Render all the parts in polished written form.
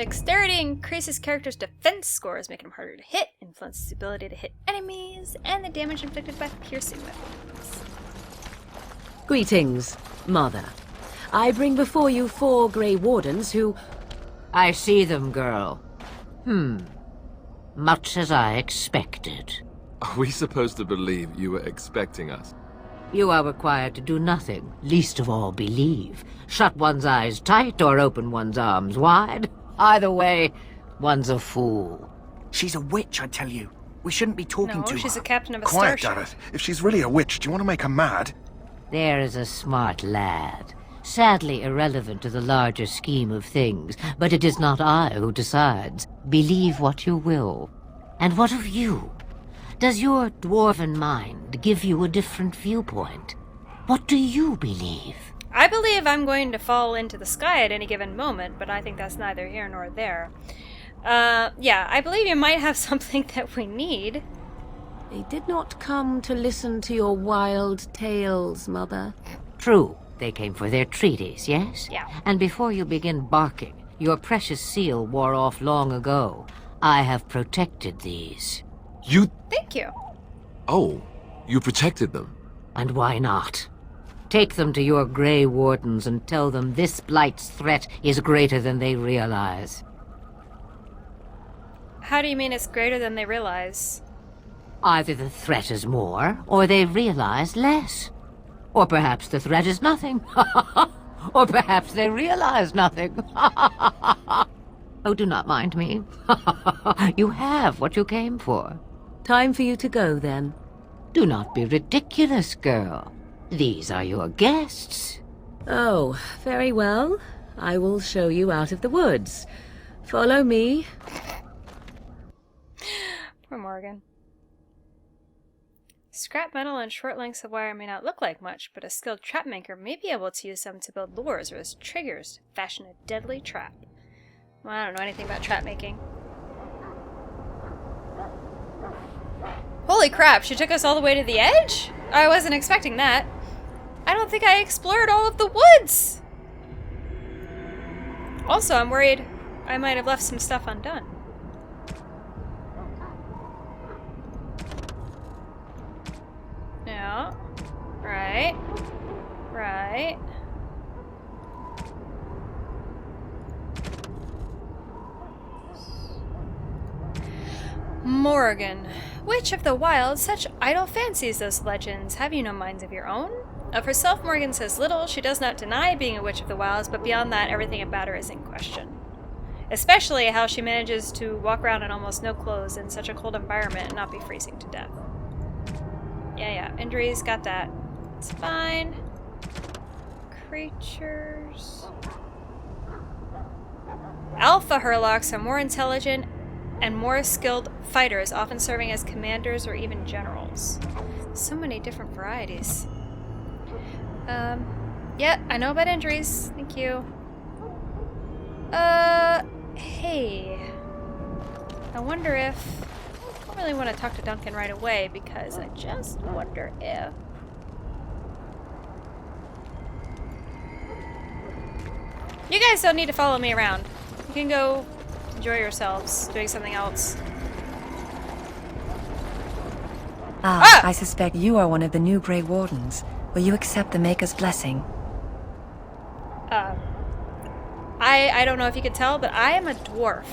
Dexterity increases characters' defense scores, making them harder to hit, influences the ability to hit enemies, and the damage inflicted by piercing weapons. Greetings, Mother. I bring before you 4 Grey Wardens who... I see them, girl. Much as I expected. Are we supposed to believe you were expecting us? You are required to do nothing, least of all believe. Shut one's eyes tight or open one's arms wide. Either way, one's a fool. She's a witch, I tell you. We shouldn't be talking to her. No, she's a captain of a Quiet, starship. Gareth. If she's really a witch, do you want to make her mad? There is a smart lad. Sadly irrelevant to the larger scheme of things, but it is not I who decides. Believe what you will. And what of you? Does your dwarven mind give you a different viewpoint? What do you believe? I believe I'm going to fall into the sky at any given moment, but I think that's neither here nor there. Yeah, I believe you might have something that we need. They did not come to listen to your wild tales, Mother. True, they came for their treaties, yes? Yeah. And before you begin barking, your precious seal wore off long ago. I have protected these. You... Thank you. Oh, you protected them. And why not? Take them to your Grey Wardens and tell them this Blight's threat is greater than they realize. How do you mean it's greater than they realize? Either the threat is more, or they realize less. Or perhaps the threat is nothing. Or perhaps they realize nothing. Oh, do not mind me. You have what you came for. Time for you to go, then. Do not be ridiculous, girl. These are your guests. Oh, very well. I will show you out of the woods. Follow me. Poor Morrigan. Scrap metal and short lengths of wire may not look like much, but a skilled trap maker may be able to use them to build lures or as triggers to fashion a deadly trap. Well, I don't know anything about trap making. Holy crap, she took us all the way to the edge? I wasn't expecting that. I don't think I explored all of the woods! Also, I'm worried I might have left some stuff undone. Yeah. Right. Right. Morrigan. Witch of the Wild, such idle fancies, those legends. Have you no minds of your own? Of herself, Morrigan says little. She does not deny being a Witch of the Wilds, but beyond that, everything about her is in question. Especially how she manages to walk around in almost no clothes in such a cold environment and not be freezing to death. Yeah, injuries, got that. It's fine. Creatures. Alpha Hurlocks are more intelligent and more skilled fighters, often serving as commanders or even generals. So many different varieties. Yeah, I know about injuries. Thank you. Hey. I wonder if... I don't really want to talk to Duncan right away, because I just wonder if... You guys don't need to follow me around. You can go enjoy yourselves doing something else. Ah, I suspect you are one of the new Grey Wardens. Will you accept the Maker's blessing? I don't know if you can tell, but I am a dwarf.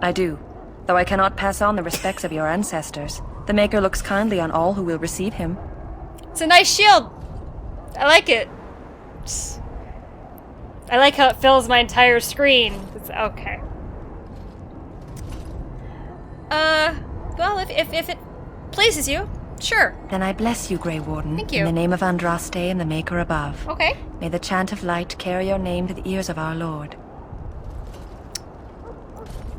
I do, though I cannot pass on the respects of your ancestors. The Maker looks kindly on all who will receive him. It's a nice shield! I like it. I like how it fills my entire screen. It's okay. Well, if it pleases you, sure. Then I bless you, Grey Warden. Thank you. In the name of Andraste and the Maker above. Okay. May the chant of light carry your name to the ears of our Lord.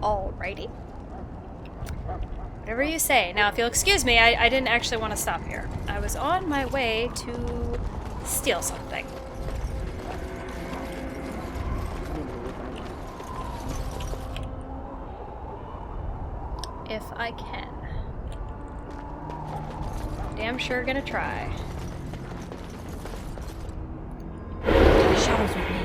Alrighty. Whatever you say. Now, if you'll excuse me, I didn't actually want to stop here. I was on my way to steal something. If I can. Damn sure gonna try. The shadows with me.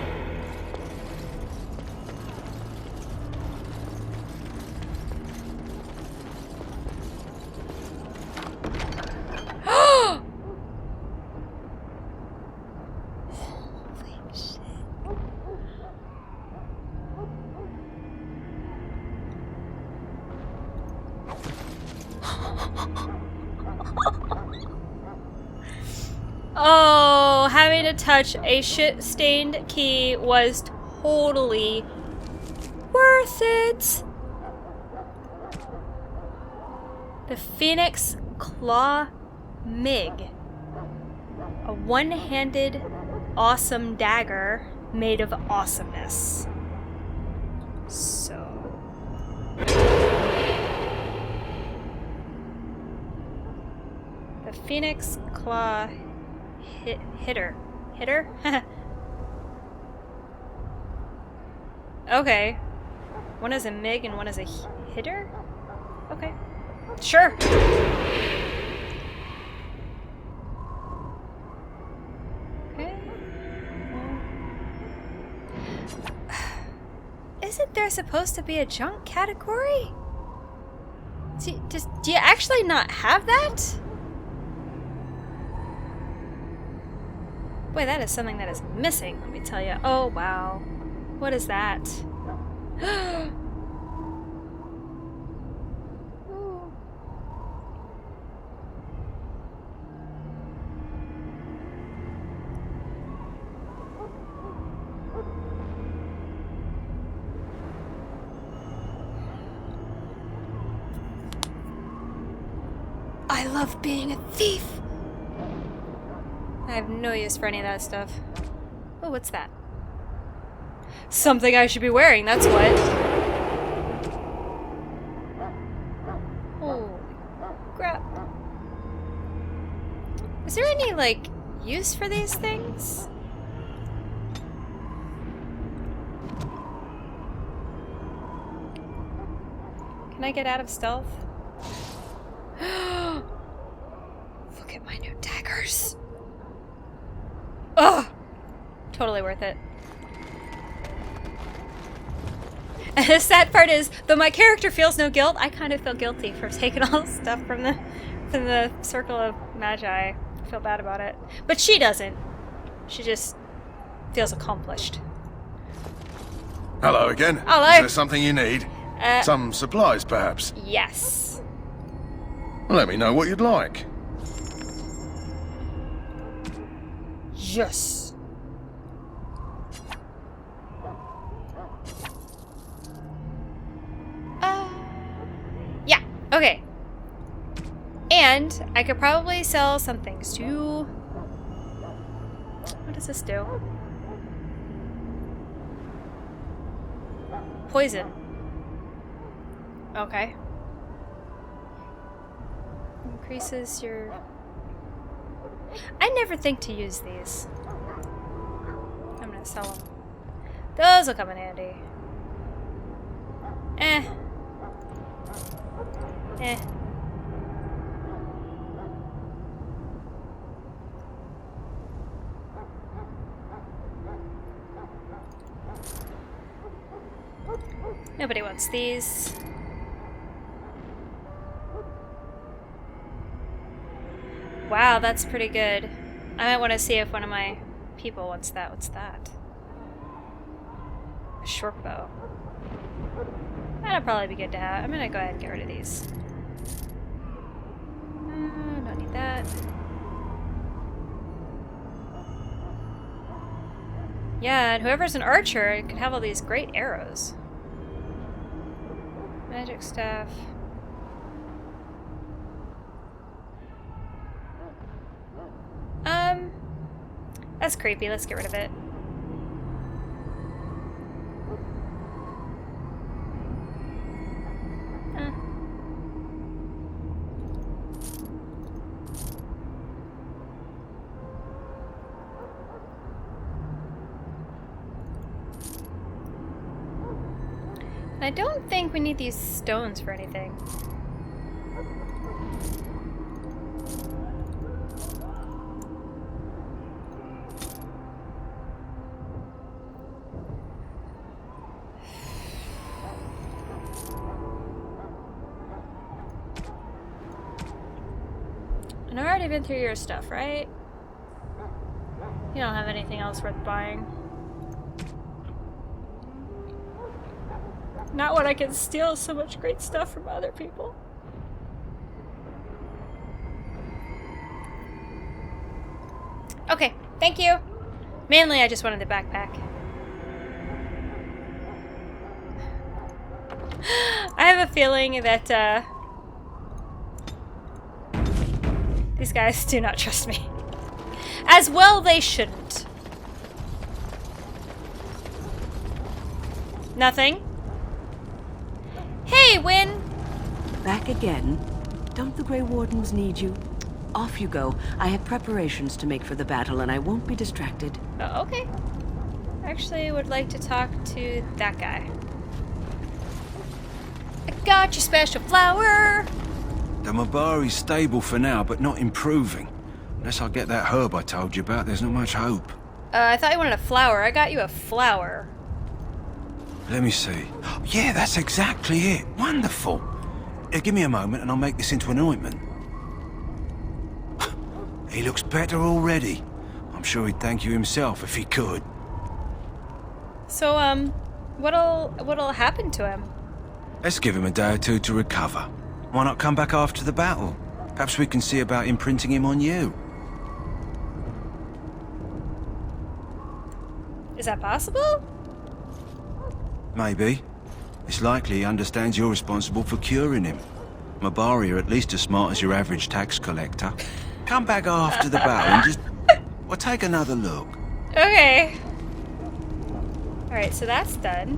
Oh, having to touch a shit-stained key was totally worth it. The Phoenix Claw Mig. A one-handed awesome dagger made of awesomeness. So... the Phoenix Claw Hitter? Okay. One is a MIG and one is a hitter? Okay. Sure. Okay. Isn't there supposed to be a junk category? Do you actually not have that? Boy, that is something that is missing, let me tell you. Oh, wow. What is that? I love being a thief. I have no use for any of that stuff. Oh, what's that? Something I should be wearing, that's what. Holy crap. Is there any, like, use for these things? Can I get out of stealth? Look at my new daggers. Ugh! Totally worth it. And the sad part is, though my character feels no guilt, I kind of feel guilty for taking all the stuff from the Circle of Magi. I feel bad about it. But she doesn't. She just feels accomplished. Hello again. Hello. Is there something you need? Some supplies, perhaps? Yes. Let me know what you'd like. Yes. Yeah, okay. And I could probably sell some things too. What does this do? Poison. Okay. Increases your... I never think to use these. I'm gonna sell them. Those will come in handy. Eh. Nobody wants these. Wow, that's pretty good. I might want to see if one of my people wants that. What's that? A short bow. That'll probably be good to have. I'm gonna go ahead and get rid of these. Don't need that. Yeah, and whoever's an archer can have all these great arrows. Magic staff. That's creepy. Let's get rid of it. I don't think we need these stones for anything. And I've already been through your stuff, right? You don't have anything else worth buying. Not when I can steal so much great stuff from other people. Okay, thank you. Mainly, I just wanted the backpack. I have a feeling that, these guys do not trust me. As well they shouldn't. Nothing? Hey, Wynn! Back again? Don't the Grey Wardens need you? Off you go. I have preparations to make for the battle, and I won't be distracted. Okay. Actually, would like to talk to that guy. I got your special flower! The Mabari's stable for now, but not improving. Unless I get that herb I told you about, there's not much hope. I thought you wanted a flower. I got you a flower. Let me see. Yeah, that's exactly it. Wonderful. Give me a moment and I'll make this into an ointment. He looks better already. I'm sure he'd thank you himself if he could. So, what'll happen to him? Let's give him a day or two to recover. Why not come back after the battle? Perhaps we can see about imprinting him on you. Is that possible? Maybe. It's likely he understands you're responsible for curing him. Mabari are at least as smart as your average tax collector. Come back after the battle and just... Well, take another look. Okay. Alright, so that's done.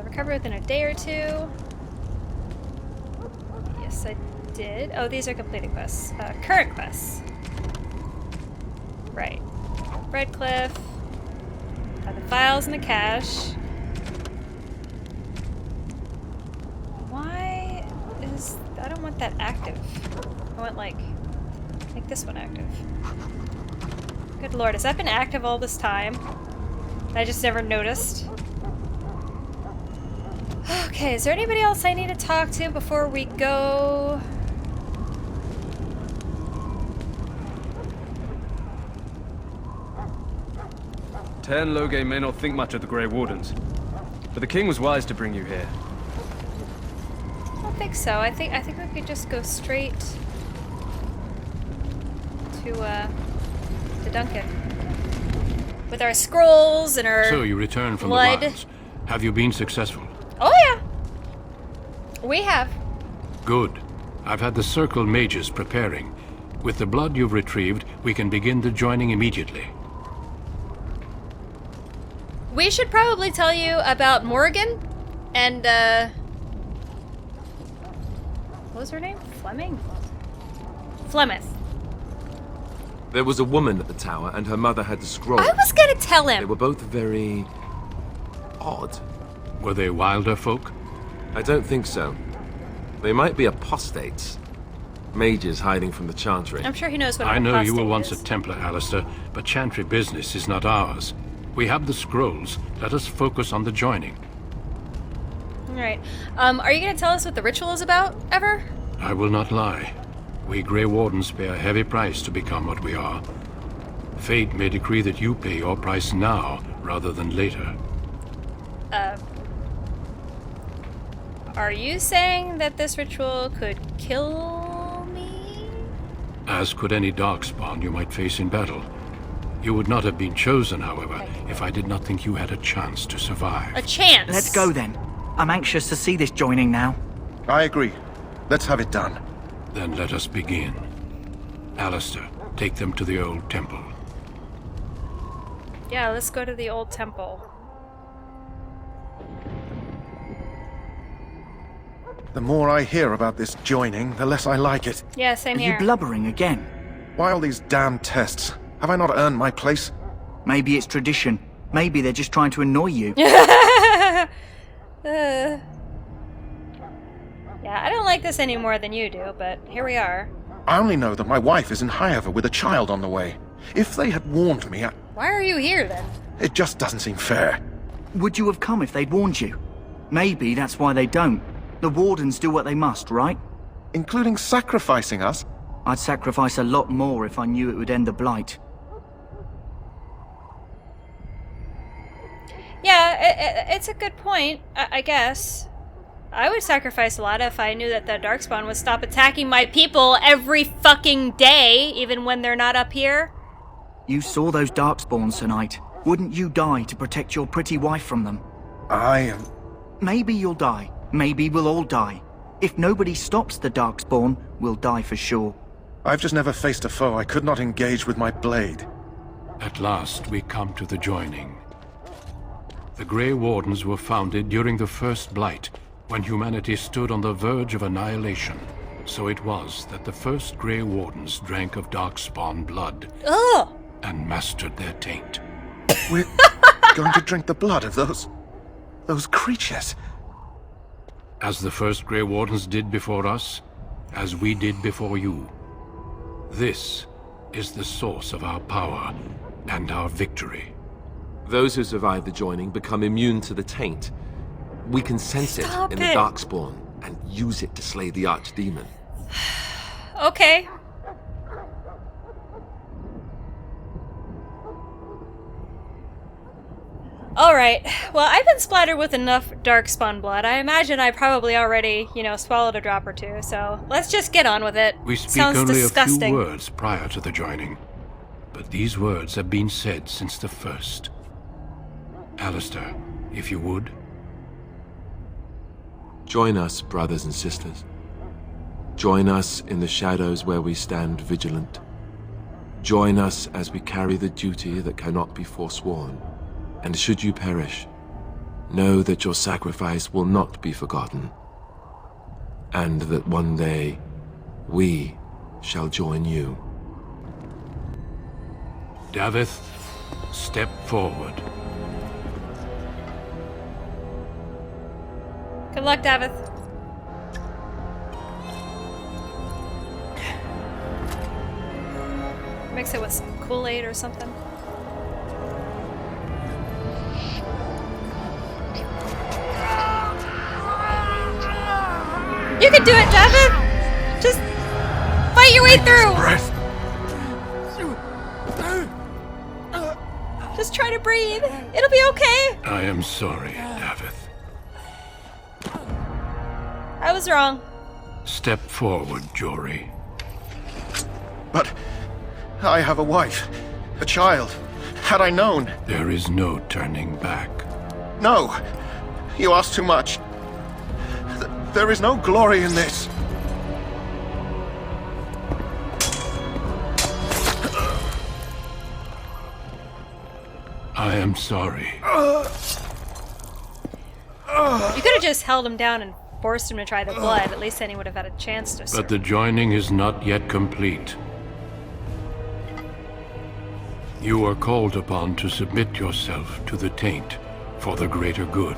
Recover within a day or two. Yes, I did. Oh, these are completed quests. Current quests. Right. Redcliffe. The files and the cache. Why is... I don't want that active. I want, like this one active. Good lord, has that been active all this time? I just never noticed. Okay, is there anybody else I need to talk to before we go? Tern Loge may not think much of the Grey Wardens, but the king was wise to bring you here. I don't think so. I think we could just go straight to Duncan with our scrolls and our So you returned from blood. the wilds. Have you been successful? Oh yeah, we have. Good. I've had the Circle mages preparing. With the blood you've retrieved, we can begin the joining immediately. We should probably tell you about Morrigan and, what was her name? Fleming? Flemeth. There was a woman at the tower, and her mother had the scroll. I was gonna tell They him! were both very... odd. Were they wilder folk? I don't think so. They might be apostates. Mages hiding from the Chantry. I'm sure he knows what I an know you were apostate once is. a Templar, Alistair, but Chantry business is not ours. We have the scrolls. Let us focus on the joining. Alright. Are you gonna tell us what the ritual is about, ever? I will not lie. We Grey Wardens pay a heavy price to become what we are. Fate may decree that you pay your price now, rather than later. Are you saying that this ritual could kill me? As could any darkspawn you might face in battle. You would not have been chosen, however, if I did not think you had a chance to survive. A chance! Let's go then. I'm anxious to see this joining now. I agree. Let's have it done. Then let us begin. Alistair, take them to the old temple. Yeah, let's go to the old temple. The more I hear about this joining, the less I like it. Yeah, same Are here. you blubbering again? Why all these damn tests? Have I not earned my place? Maybe it's tradition. Maybe they're just trying to annoy you. Yeah, I don't like this any more than you do, but here we are. I only know that my wife is in Highover with a child on the way. If they had warned me, Why are you here, then? it just doesn't seem fair. Would you have come if they'd warned you? Maybe that's why they don't. The Wardens do what they must, right? Including sacrificing us? I'd sacrifice a lot more if I knew it would end the Blight. Yeah, it's a good point, I guess. I would sacrifice a lot if I knew that the Darkspawn would stop attacking my people every fucking day, even when they're not up here. You saw those Darkspawns tonight. Wouldn't you die to protect your pretty wife from them? I am... Maybe you'll die. Maybe we'll all die. If nobody stops the Darkspawn, we'll die for sure. I've just never faced a foe I could not engage with my blade. At last, we come to the joining. The Grey Wardens were founded during the First Blight, when humanity stood on the verge of annihilation. So it was that the first Grey Wardens drank of Darkspawn blood. Ugh! And mastered their taint. We're going to drink the blood of those creatures. As the first Grey Wardens did before us, as we did before you. This is the source of our power and our victory. Those who survive the joining become immune to the taint. We can sense it in the Darkspawn and use it to slay the Archdemon. Okay. Alright, well, I've been splattered with enough Darkspawn blood. I imagine I probably already, swallowed a drop or two, so let's just get on with it. We speak Sounds only disgusting. a few words prior to the joining, but these words have been said since the first. Alistair, if you would. Join us, brothers and sisters. Join us in the shadows where we stand vigilant. Join us as we carry the duty that cannot be forsworn. And should you perish, know that your sacrifice will not be forgotten, and that one day we shall join you. Davith, step forward. Good luck, Davith. Mix it with some Kool-Aid or something. You can do it, Davith! Just fight your way through! Just try to breathe. It'll be okay. I am sorry, Davith. I was wrong. Step forward, Jory. But I have a wife, a child. Had I known... There is no turning back. No! You ask too much. There is no glory in this. I am sorry. You could have just held him down and forced him to try the blood. At least then he would have had a chance to But the joining is not yet complete. You are called upon to submit yourself to the taint for the greater good.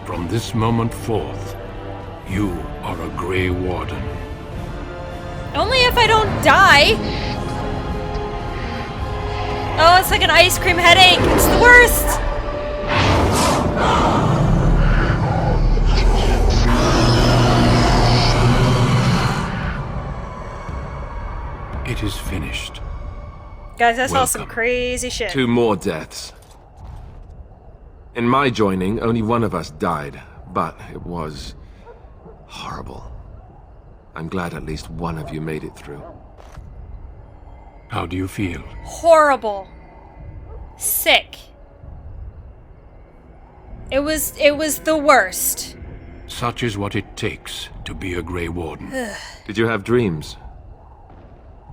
From this moment forth, you are a Grey Warden. Only if I don't die! Oh, it's like an ice cream headache! It's the worst! It is finished. Guys, I saw some crazy shit. 2 more deaths. In my joining, only one of us died, but it was horrible. I'm glad at least one of you made it through. How do you feel? Horrible. Sick. It was the worst. Such is what it takes to be a Grey Warden. Did you have dreams?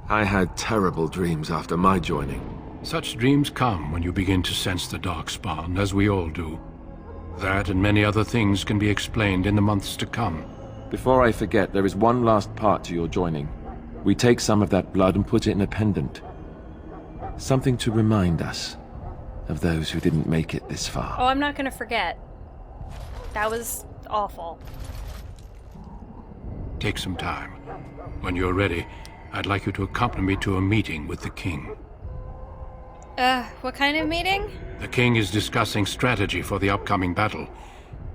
I had terrible dreams after my joining. Such dreams come when you begin to sense the Darkspawn, as we all do. That and many other things can be explained in the months to come. Before I forget, there is one last part to your joining. We take some of that blood and put it in a pendant. Something to remind us of those who didn't make it this far. Oh, I'm not gonna forget. That was awful. Take some time. When you're ready, I'd like you to accompany me to a meeting with the King. What kind of meeting? The King is discussing strategy for the upcoming battle.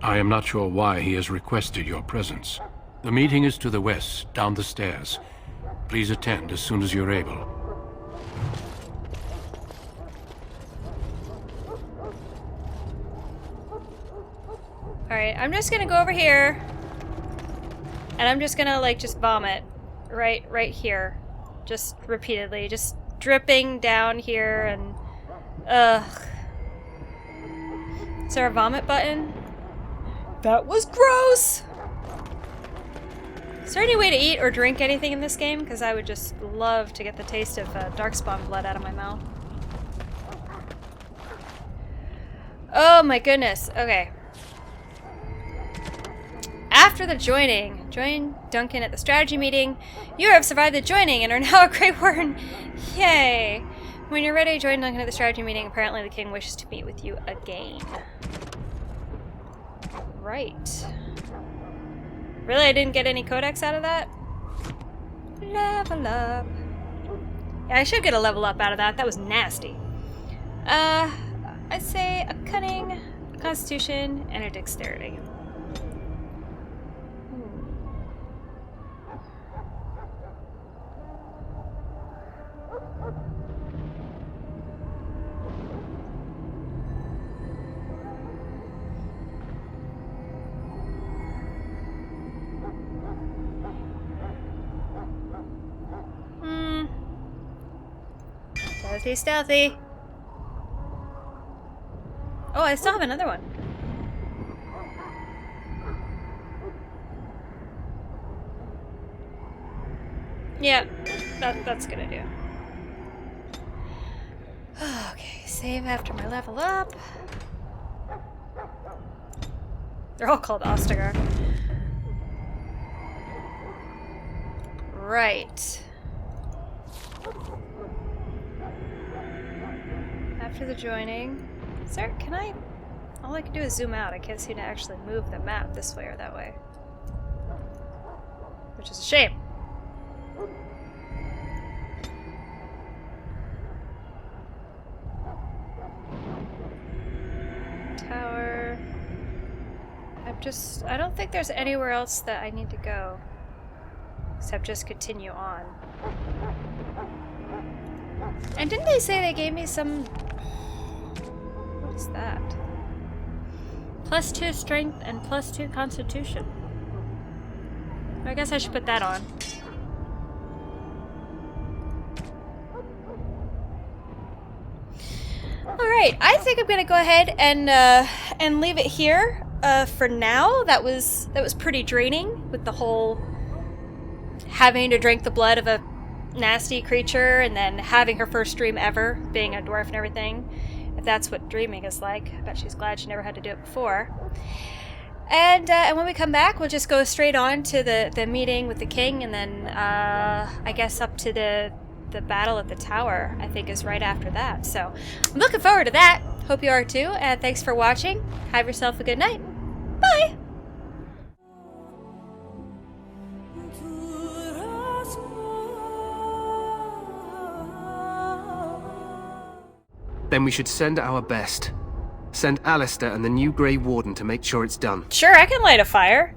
I am not sure why he has requested your presence. The meeting is to the west, down the stairs. Please attend as soon as you're able. Alright, I'm just gonna go over here. And I'm just gonna, like, just vomit. Right here. Just repeatedly. Just dripping down here and... Ugh. Is there a vomit button? That was gross! Is there any way to eat or drink anything in this game? Because I would just love to get the taste of Darkspawn blood out of my mouth. Oh my goodness. Okay. After the joining, join Duncan at the strategy meeting. You have survived the joining and are now a Grey Warden. Yay! When you're ready, join Duncan at the strategy meeting. Apparently the king wishes to meet with you again. Right. Really? I didn't get any codex out of that? Level up. Yeah, I should get a level up out of that. That was nasty. I'd say a cunning, a constitution, and a dexterity. Stealthy, stealthy. Oh, I still have another one. Yeah, that's gonna do. Okay, save after my level up. They're all called Ostagar. Right. After the joining. Sir, can I... All I can do is zoom out. I can't seem to actually move the map this way or that way. Which is a shame. Tower... I don't think there's anywhere else that I need to go. Except just continue on. And didn't they say they gave me some... What is that? +2 strength and +2 constitution. I guess I should put that on. Alright, I think I'm gonna go ahead and leave it here for now. That was pretty draining with the whole having to drink the blood of a nasty creature and then having her first dream ever, being a dwarf and everything. If that's what dreaming is like, I bet she's glad she never had to do it before. And when we come back, we'll just go straight on to the meeting with the king, and then I guess up to the battle at the tower, I think is right after that. So I'm looking forward to that. Hope you are too, and thanks for watching. Have yourself a good night. Bye! Then we should send our best. Send Alistair and the new Grey Warden to make sure it's done. Sure, I can light a fire.